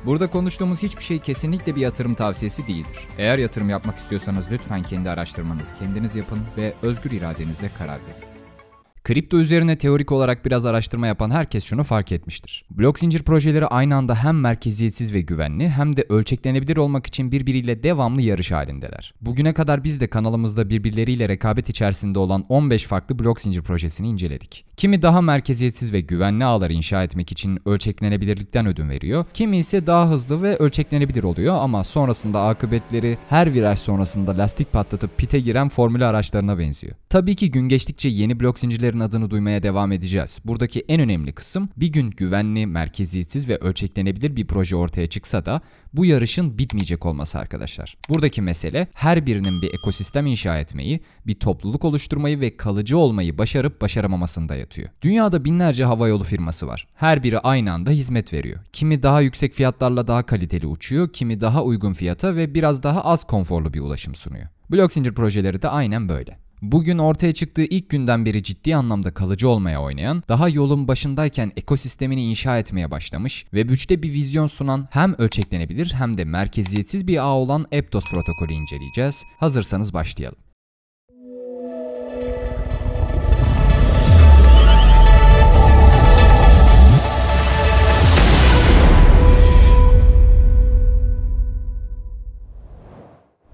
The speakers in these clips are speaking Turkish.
Burada konuştuğumuz hiçbir şey kesinlikle bir yatırım tavsiyesi değildir. Eğer yatırım yapmak istiyorsanız lütfen kendi araştırmanızı kendiniz yapın ve özgür iradenizle karar verin. Kripto üzerine teorik olarak biraz araştırma yapan herkes şunu fark etmiştir. Blok zincir projeleri aynı anda hem merkeziyetsiz ve güvenli hem de ölçeklenebilir olmak için birbiriyle devamlı yarış halindeler. Bugüne kadar biz de kanalımızda birbirleriyle rekabet içerisinde olan 15 farklı blok zincir projesini inceledik. Kimi daha merkeziyetsiz ve güvenli ağlar inşa etmek için ölçeklenebilirlikten ödün veriyor, kimi ise daha hızlı ve ölçeklenebilir oluyor ama sonrasında akıbetleri her viraj sonrasında lastik patlatıp pite giren formülü araçlarına benziyor. Tabii ki gün geçtikçe yeni blok zincirlerin adını duymaya devam edeceğiz. Buradaki en önemli kısım bir gün güvenli, merkeziyetsiz ve ölçeklenebilir bir proje ortaya çıksa da bu yarışın bitmeyecek olması arkadaşlar. Buradaki mesele her birinin bir ekosistem inşa etmeyi, bir topluluk oluşturmayı ve kalıcı olmayı başarıp başaramamasında yatıyor. Dünyada binlerce havayolu firması var. Her biri aynı anda hizmet veriyor. Kimi daha yüksek fiyatlarla daha kaliteli uçuyor, kimi daha uygun fiyata ve biraz daha az konforlu bir ulaşım sunuyor. Blok zincir projeleri de aynen böyle. Bugün ortaya çıktığı ilk günden beri ciddi anlamda kalıcı olmaya oynayan, daha yolun başındayken ekosistemini inşa etmeye başlamış ve Web3'te bir vizyon sunan hem ölçeklenebilir hem de merkeziyetsiz bir ağ olan Aptos protokolü inceleyeceğiz. Hazırsanız başlayalım.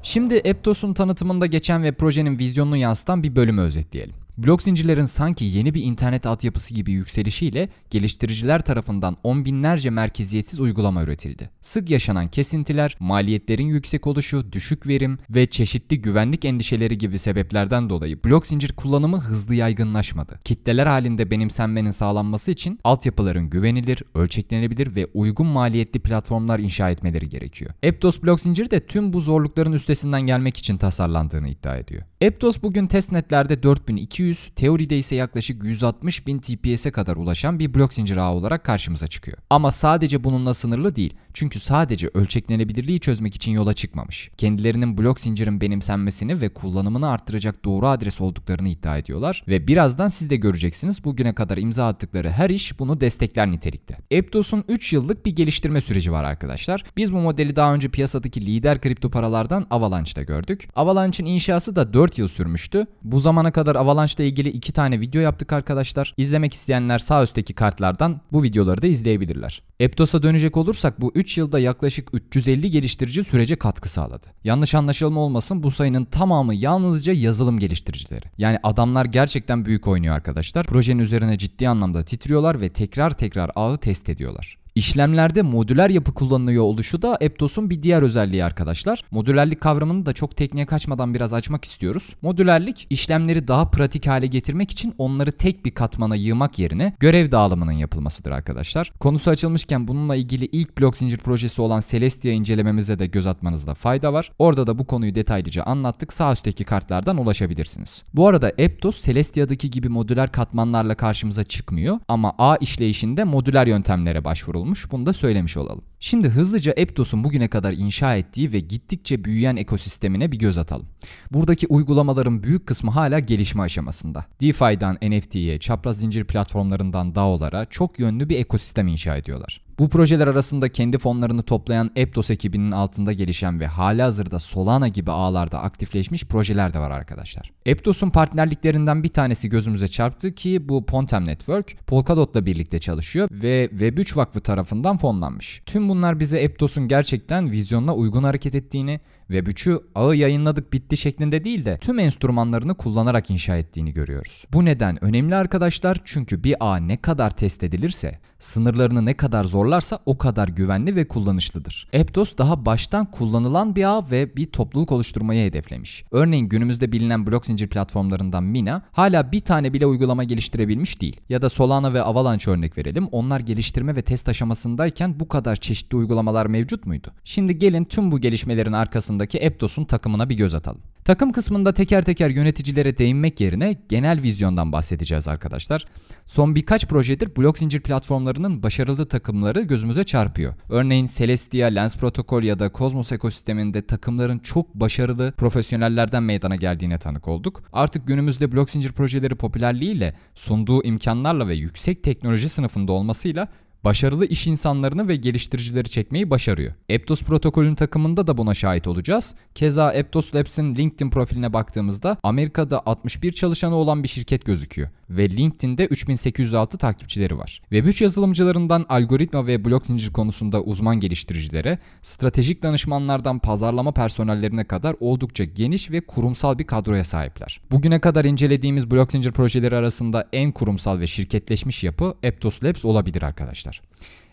Şimdi Aptos'un tanıtımında geçen ve projenin vizyonunu yansıtan bir bölümü özetleyelim. Blok zincirlerin sanki yeni bir internet altyapısı gibi yükselişiyle geliştiriciler tarafından on binlerce merkeziyetsiz uygulama üretildi. Sık yaşanan kesintiler, maliyetlerin yüksek oluşu, düşük verim ve çeşitli güvenlik endişeleri gibi sebeplerden dolayı blok zincir kullanımı hızlı yaygınlaşmadı. Kitleler halinde benimsenmenin sağlanması için altyapıların güvenilir, ölçeklenebilir ve uygun maliyetli platformlar inşa etmeleri gerekiyor. Aptos blok zinciri de tüm bu zorlukların üstesinden gelmek için tasarlandığını iddia ediyor. Aptos bugün testnetlerde 4200, teoride ise yaklaşık 160.000 TPS'e kadar ulaşan bir blok zincir ağı olarak karşımıza çıkıyor. Ama sadece bununla sınırlı değil. Çünkü sadece ölçeklenebilirliği çözmek için yola çıkmamış. Kendilerinin blok zincirin benimsenmesini ve kullanımını arttıracak doğru adres olduklarını iddia ediyorlar ve birazdan siz de göreceksiniz bugüne kadar imza attıkları her iş bunu destekler nitelikte. Aptos'un 3 yıllık bir geliştirme süreci var arkadaşlar. Biz bu modeli daha önce piyasadaki lider kripto paralardan Avalanche'da gördük. Avalanche'ın inşası da 4 yıl sürmüştü. Bu zamana kadar Avalanche'la ilgili 2 tane video yaptık arkadaşlar. İzlemek isteyenler sağ üstteki kartlardan bu videoları da izleyebilirler. Aptos'a dönecek olursak bu 3 yılda yaklaşık 350 geliştirici sürece katkı sağladı. Yanlış anlaşılma olmasın, bu sayının tamamı yalnızca yazılım geliştiricileri. Yani adamlar gerçekten büyük oynuyor arkadaşlar. Projenin üzerine ciddi anlamda titriyorlar ve tekrar ağı test ediyorlar. İşlemlerde modüler yapı kullanılıyor oluşu da Aptos'un bir diğer özelliği arkadaşlar. Modülerlik kavramını da çok tekniğe kaçmadan biraz açmak istiyoruz. Modülerlik, işlemleri daha pratik hale getirmek için onları tek bir katmana yığmak yerine görev dağılımının yapılmasıdır arkadaşlar. Konusu açılmışken bununla ilgili ilk blok zincir projesi olan Celestia incelememize de göz atmanızda fayda var. Orada da bu konuyu detaylıca anlattık. Sağ üstteki kartlardan ulaşabilirsiniz. Bu arada Aptos, Celestia'daki gibi modüler katmanlarla karşımıza çıkmıyor ama ağ işleyişinde modüler yöntemlere başvurulmuş. Bunu da söylemiş olalım. Şimdi hızlıca Aptos'un bugüne kadar inşa ettiği ve gittikçe büyüyen ekosistemine bir göz atalım. Buradaki uygulamaların büyük kısmı hala gelişme aşamasında. DeFi'den NFT'ye, çapraz zincir platformlarından DAO'lara çok yönlü bir ekosistem inşa ediyorlar. Bu projeler arasında kendi fonlarını toplayan Aptos ekibinin altında gelişen ve halihazırda Solana gibi ağlarda aktifleşmiş projeler de var arkadaşlar. Aptos'un partnerliklerinden bir tanesi gözümüze çarptı ki bu Pontem Network, Polkadot'la birlikte çalışıyor ve Web3 Vakfı tarafından fonlanmış. Tüm bunlar bize Aptos'un gerçekten vizyonuna uygun hareket ettiğini, Web3'ü ağı yayınladık bitti şeklinde değil de tüm enstrümanlarını kullanarak inşa ettiğini görüyoruz. Bu neden önemli arkadaşlar, çünkü bir ağ ne kadar test edilirse, sınırlarını ne kadar zorlarsa o kadar güvenli ve kullanışlıdır. Aptos daha baştan kullanılan bir ağ ve bir topluluk oluşturmayı hedeflemiş. Örneğin günümüzde bilinen blok zincir platformlarından Mina hala bir tane bile uygulama geliştirebilmiş değil. Ya da Solana ve Avalanche örnek verelim. Onlar geliştirme ve test aşamasındayken bu kadar çeşitli uygulamalar mevcut muydu? Şimdi gelin tüm bu gelişmelerin arkasındaki Aptos'un takımına bir göz atalım. Takım kısmında teker teker yöneticilere değinmek yerine genel vizyondan bahsedeceğiz arkadaşlar. Son birkaç projedir blok zincir platformlarının başarılı takımları gözümüze çarpıyor. Örneğin Celestia, Lens Protocol ya da Cosmos ekosisteminde takımların çok başarılı profesyonellerden meydana geldiğine tanık olduk. Artık günümüzde blok zincir projeleri popülerliğiyle, sunduğu imkanlarla ve yüksek teknoloji sınıfında olmasıyla Başarılı iş insanlarını ve geliştiricileri çekmeyi başarıyor. Aptos protokolün takımında da buna şahit olacağız. Keza Aptos Labs'in LinkedIn profiline baktığımızda Amerika'da 61 çalışanı olan bir şirket gözüküyor ve LinkedIn'de 3806 takipçileri var. Web3 yazılımcılarından algoritma ve blok zincir konusunda uzman geliştiricilere, stratejik danışmanlardan pazarlama personellerine kadar oldukça geniş ve kurumsal bir kadroya sahipler. Bugüne kadar incelediğimiz blok zincir projeleri arasında en kurumsal ve şirketleşmiş yapı Aptos Labs olabilir arkadaşlar.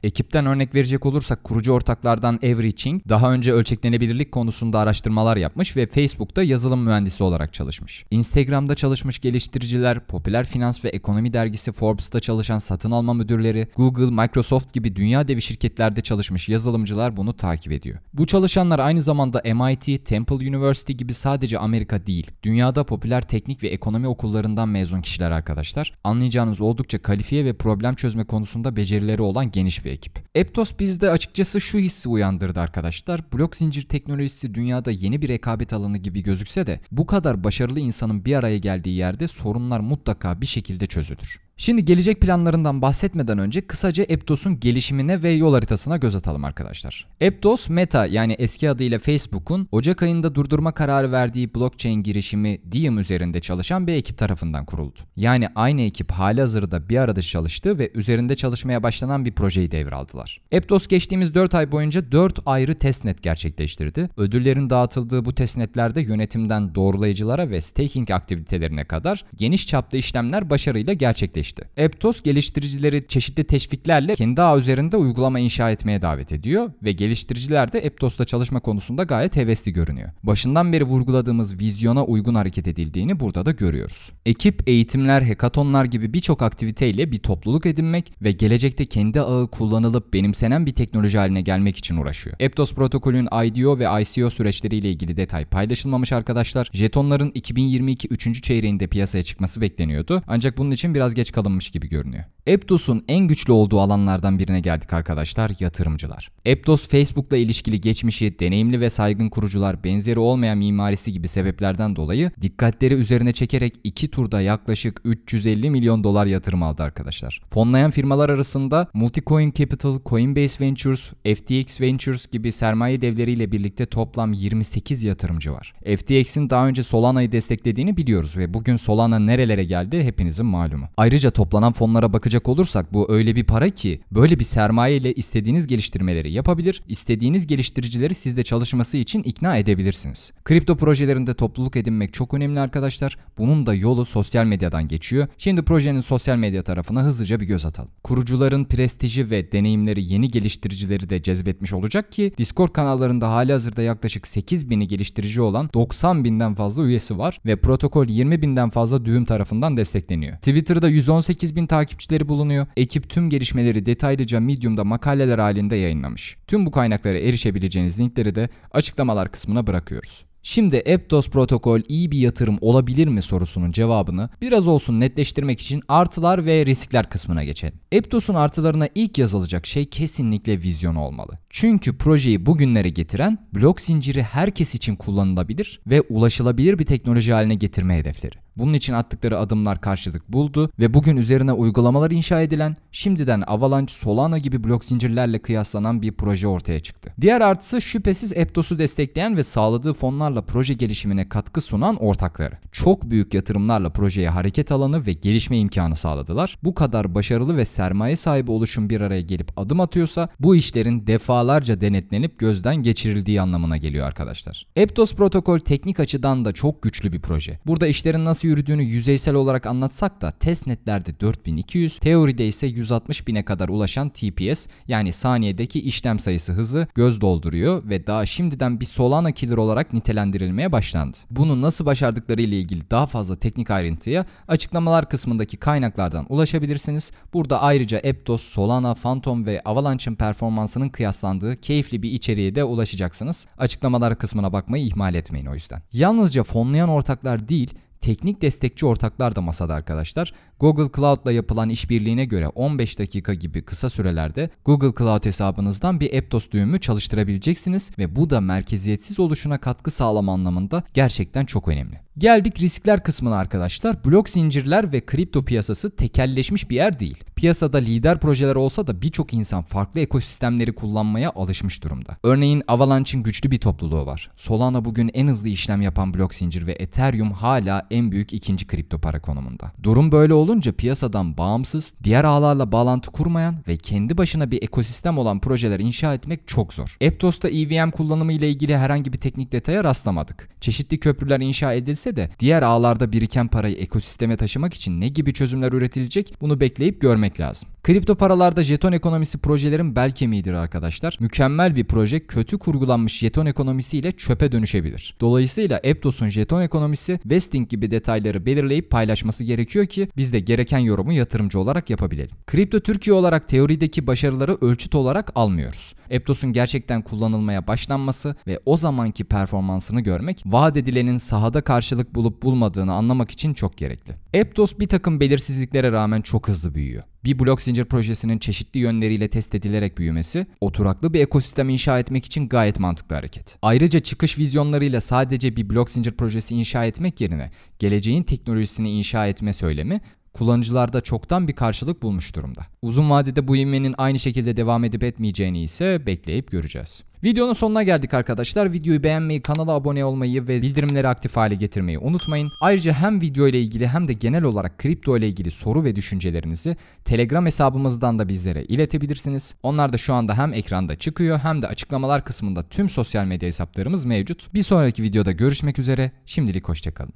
Ekipten örnek verecek olursak kurucu ortaklardan Avery Ching daha önce ölçeklenebilirlik konusunda araştırmalar yapmış ve Facebook'ta yazılım mühendisi olarak çalışmış. Instagram'da çalışmış geliştiriciler, popüler finans ve ekonomi dergisi Forbes'ta çalışan satın alma müdürleri, Google, Microsoft gibi dünya devi şirketlerde çalışmış yazılımcılar bunu takip ediyor. Bu çalışanlar aynı zamanda MIT, Temple University gibi sadece Amerika değil, dünyada popüler teknik ve ekonomi okullarından mezun kişiler arkadaşlar. Anlayacağınız oldukça kalifiye ve problem çözme konusunda becerileri olan geniş bir ekip. Aptos bizde açıkçası şu hissi uyandırdı arkadaşlar. Blok zincir teknolojisi dünyada yeni bir rekabet alanı gibi gözükse de bu kadar başarılı insanın bir araya geldiği yerde sorunlar mutlaka bir şekilde çözülür. Şimdi gelecek planlarından bahsetmeden önce kısaca Aptos'un gelişimine ve yol haritasına göz atalım arkadaşlar. Aptos, Meta yani eski adıyla Facebook'un Ocak ayında durdurma kararı verdiği blockchain girişimi Diem üzerinde çalışan bir ekip tarafından kuruldu. Yani aynı ekip halihazırda bir arada çalıştı ve üzerinde çalışmaya başlanan bir projeyi devraldılar. Aptos geçtiğimiz 4 ay boyunca 4 ayrı testnet gerçekleştirdi. Ödüllerin dağıtıldığı bu testnetlerde yönetimden doğrulayıcılara ve staking aktivitelerine kadar geniş çaplı işlemler başarıyla gerçekleşti. Aptos geliştiricileri çeşitli teşviklerle kendi ağ üzerinde uygulama inşa etmeye davet ediyor ve geliştiriciler de Aptos'la çalışma konusunda gayet hevesli görünüyor. Başından beri vurguladığımız vizyona uygun hareket edildiğini burada da görüyoruz. Ekip eğitimler, hackathonlar gibi birçok aktiviteyle bir topluluk edinmek ve gelecekte kendi ağı kullanılıp benimsenen bir teknoloji haline gelmek için uğraşıyor. Aptos protokolün IDO ve ICO süreçleriyle ilgili detay paylaşılmamış arkadaşlar. Jetonların 2022 3. çeyreğinde piyasaya çıkması bekleniyordu. Ancak bunun için biraz geç kalınmış gibi görünüyor. Aptos'un en güçlü olduğu alanlardan birine geldik arkadaşlar, yatırımcılar. Aptos, Facebook'la ilişkili geçmişi, deneyimli ve saygın kurucular, benzeri olmayan mimarisi gibi sebeplerden dolayı dikkatleri üzerine çekerek 2 turda yaklaşık 350 milyon dolar yatırım aldı arkadaşlar. Fonlayan firmalar arasında Multicoin Capital, Coinbase Ventures, FTX Ventures gibi sermaye devleriyle birlikte toplam 28 yatırımcı var. FTX'in daha önce Solana'yı desteklediğini biliyoruz ve bugün Solana nerelere geldi hepinizin malumu. Ayrıca toplanan fonlara bakacak olursak bu öyle bir para ki böyle bir sermaye ile istediğiniz geliştirmeleri yapabilir, istediğiniz geliştiricileri sizde çalışması için ikna edebilirsiniz. Kripto projelerinde topluluk edinmek çok önemli arkadaşlar. Bunun da yolu sosyal medyadan geçiyor. Şimdi projenin sosyal medya tarafına hızlıca bir göz atalım. Kurucuların prestiji ve deneyimleri yeni geliştiricileri de cezbetmiş olacak ki Discord kanallarında halihazırda yaklaşık 8.000'i geliştirici olan 90.000'den fazla üyesi var ve protokol 20.000'den fazla düğüm tarafından destekleniyor. Twitter'da 118.000 takipçileri bulunuyor. Ekip tüm gelişmeleri detaylıca Medium'da makaleler halinde yayınlamış. Tüm bu kaynaklara erişebileceğiniz linkleri de açıklamalar kısmına bırakıyoruz. Şimdi Aptos protokol iyi bir yatırım olabilir mi sorusunun cevabını biraz olsun netleştirmek için artılar ve riskler kısmına geçelim. Aptos'un artılarına ilk yazılacak şey kesinlikle vizyon olmalı. Çünkü projeyi bugünlere getiren blok zinciri herkes için kullanılabilir ve ulaşılabilir bir teknoloji haline getirme hedefleri. Bunun için attıkları adımlar karşılık buldu ve bugün üzerine uygulamalar inşa edilen, şimdiden Avalanche, Solana gibi blok zincirlerle kıyaslanan bir proje ortaya çıktı. Diğer artısı şüphesiz Aptos'u destekleyen ve sağladığı fonlarla proje gelişimine katkı sunan ortakları. Çok büyük yatırımlarla projeye hareket alanı ve gelişme imkanı sağladılar. Bu kadar başarılı ve sermaye sahibi oluşum bir araya gelip adım atıyorsa bu işlerin defalarca denetlenip gözden geçirildiği anlamına geliyor arkadaşlar. Aptos protokol teknik açıdan da çok güçlü bir proje. Burada işlerin nasıl yürüdüğünü yüzeysel olarak anlatsak da testnetlerde 4200, teoride ise 160.000'e kadar ulaşan TPS yani saniyedeki işlem sayısı hızı göz dolduruyor ve daha şimdiden bir Solana killer olarak nitelendirilmeye başlandı. Bunu nasıl başardıkları ile ilgili daha fazla teknik ayrıntıya açıklamalar kısmındaki kaynaklardan ulaşabilirsiniz. Burada ayrıca Aptos, Solana, Phantom ve Avalanche'ın performansının kıyaslandığı keyifli bir içeriğe de ulaşacaksınız. Açıklamalar kısmına bakmayı ihmal etmeyin o yüzden. Yalnızca fonlayan ortaklar değil, teknik destekçi ortaklar da masada arkadaşlar. Google Cloud'la yapılan işbirliğine göre 15 dakika gibi kısa sürelerde Google Cloud hesabınızdan bir Aptos düğümü çalıştırabileceksiniz ve bu da merkeziyetsiz oluşuna katkı sağlama anlamında gerçekten çok önemli. Geldik riskler kısmına arkadaşlar. Blok zincirler ve kripto piyasası tekelleşmiş bir yer değil. Piyasada lider projeler olsa da birçok insan farklı ekosistemleri kullanmaya alışmış durumda. Örneğin Avalanche'in güçlü bir topluluğu var. Solana bugün en hızlı işlem yapan blok zincir ve Ethereum hala en büyük ikinci kripto para konumunda. Durum böyle olunca piyasadan bağımsız, diğer ağlarla bağlantı kurmayan ve kendi başına bir ekosistem olan projeler inşa etmek çok zor. Aptos'ta EVM kullanımı ile ilgili herhangi bir teknik detaya rastlamadık. Çeşitli köprüler inşa edilse de diğer ağlarda biriken parayı ekosisteme taşımak için ne gibi çözümler üretilecek bunu bekleyip görmek lazım. Kripto paralarda jeton ekonomisi projelerin bel kemiğidir arkadaşlar. Mükemmel bir proje kötü kurgulanmış jeton ekonomisiyle çöpe dönüşebilir. Dolayısıyla Aptos'un jeton ekonomisi, vesting gibi detayları belirleyip paylaşması gerekiyor ki biz de gereken yorumu yatırımcı olarak yapabilelim. Kripto Türkiye olarak teorideki başarıları ölçüt olarak almıyoruz. Aptos'un gerçekten kullanılmaya başlanması ve o zamanki performansını görmek, vaat edilenin sahada karşılık bulup bulmadığını anlamak için çok gerekli. Aptos bir takım belirsizliklere rağmen çok hızlı büyüyor. Bir blok zincir projesinin çeşitli yönleriyle test edilerek büyümesi, oturaklı bir ekosistem inşa etmek için gayet mantıklı hareket. Ayrıca çıkış vizyonlarıyla sadece bir blok zincir projesi inşa etmek yerine geleceğin teknolojisini inşa etme söylemi, kullanıcılarda çoktan bir karşılık bulmuş durumda. Uzun vadede bu ivmenin aynı şekilde devam edip etmeyeceğini ise bekleyip göreceğiz. Videonun sonuna geldik arkadaşlar. Videoyu beğenmeyi, kanala abone olmayı ve bildirimleri aktif hale getirmeyi unutmayın. Ayrıca hem video ile ilgili hem de genel olarak kripto ile ilgili soru ve düşüncelerinizi Telegram hesabımızdan da bizlere iletebilirsiniz. Onlar da şu anda hem ekranda çıkıyor hem de açıklamalar kısmında tüm sosyal medya hesaplarımız mevcut. Bir sonraki videoda görüşmek üzere. Şimdilik hoşça kalın.